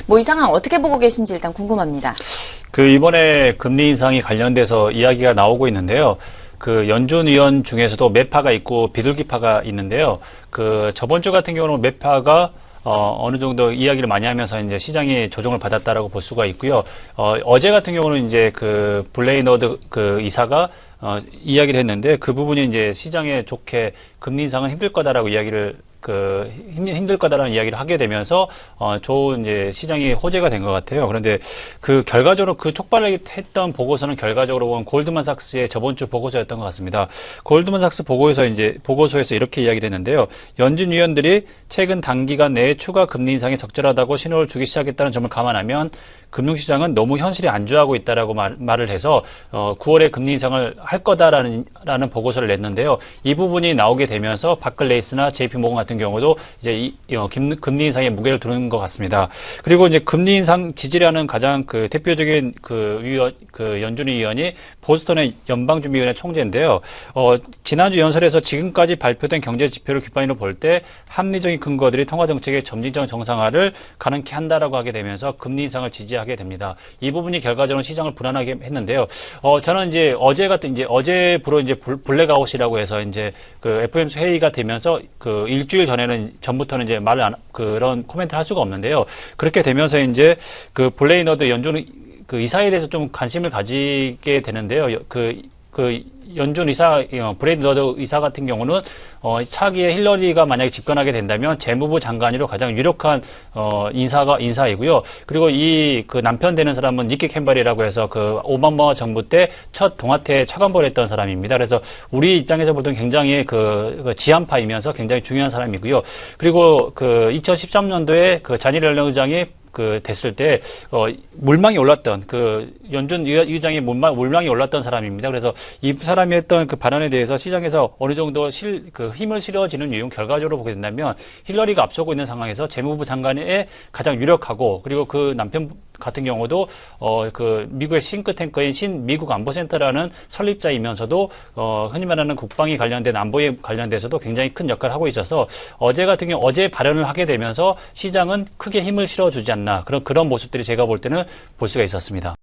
뭐 이 상황 어떻게 보고 계신지 일단 궁금합니다. 이번에 금리 인상이 관련돼서 이야기가 나오고 있는데요. 연준 위원 중에서도 매파가 있고 비둘기파가 있는데요. 저번 주 같은 경우는 매파가 어느 정도 이야기를 많이 하면서 이제 시장이 조정을 받았다라고 볼 수가 있고요. 어제 같은 경우는 이제 블레이너드 이사가 이야기를 했는데 그 부분이 이제 시장에 좋게 금리 인상은 힘들 거다라고 이야기를 힘들 거다라는 이야기를 하게 되면서, 좋은 이제 시장이 호재가 된 것 같아요. 그런데 결과적으로 촉발을 했던 보고서는 결과적으로 보면 골드만삭스의 저번 주 보고서였던 것 같습니다. 골드만삭스 보고서에서 이렇게 이야기를 했는데요. 연준 위원들이 최근 단기간 내에 추가 금리 인상이 적절하다고 신호를 주기 시작했다는 점을 감안하면 금융시장은 너무 현실에 안주하고 있다라고 말을 해서 9월에 금리 인상을 할 거다라는 보고서를 냈는데요. 이 부분이 나오게 되면서 바클레이스나 JP모건 같은 경우도 이제 금리 인상에 무게를 두는 것 같습니다. 그리고 이제 금리 인상 지지라는 가장 대표적인 연준위 위원이 보스턴의 연방준비위원회 총재인데요. 지난주 연설에서 지금까지 발표된 경제 지표를 뒷받침으로 볼 때 합리적인 근거들이 통화 정책의 점진적 정상화를 가능케 한다라고 하게 되면서 금리 인상을 지지하게 됩니다. 이 부분이 결과적으로 시장을 불안하게 했는데요. 저는 이제 어제부로 이제 블랙아웃이라고 해서 이제 FOMC 회의가 되면서 일주일 전부터는 이제 그런 코멘트를 할 수가 없는데요. 그렇게 되면서 이제 블레이너드 연준 이사에 대해서 좀 관심을 가지게 되는데요. 연준 브레이너드 이사 같은 경우는, 차기에 힐러리가 만약에 집권하게 된다면 재무부 장관으로 가장 유력한, 인사이고요. 그리고 남편 되는 사람은 니키 캠벨이라고 해서 오바마 정부 때 첫 동아태 차관보를 했던 사람입니다. 그래서 우리 입장에서 보통 굉장히 지한파이면서 굉장히 중요한 사람이고요. 그리고 2013년도에 자니 옐런 의장이 됐을 때, 물망이 올랐던, 연준 의장의 물망이 올랐던 사람입니다. 그래서 이 사람이 했던 발언에 대해서 시장에서 어느 정도 힘을 실어지는 이유는 결과적으로 보게 된다면 힐러리가 앞서고 있는 상황에서 재무부 장관에 가장 유력하고, 그리고 남편 같은 경우도 미국의 싱크탱크인 미국 안보센터라는 설립자이면서도 흔히 말하는 국방에 관련된 안보에 관련돼서도 굉장히 큰 역할을 하고 있어서 어제 발언을 하게 되면서 시장은 크게 힘을 실어주지 않나 그런 모습들이 제가 볼 때는 볼 수가 있었습니다.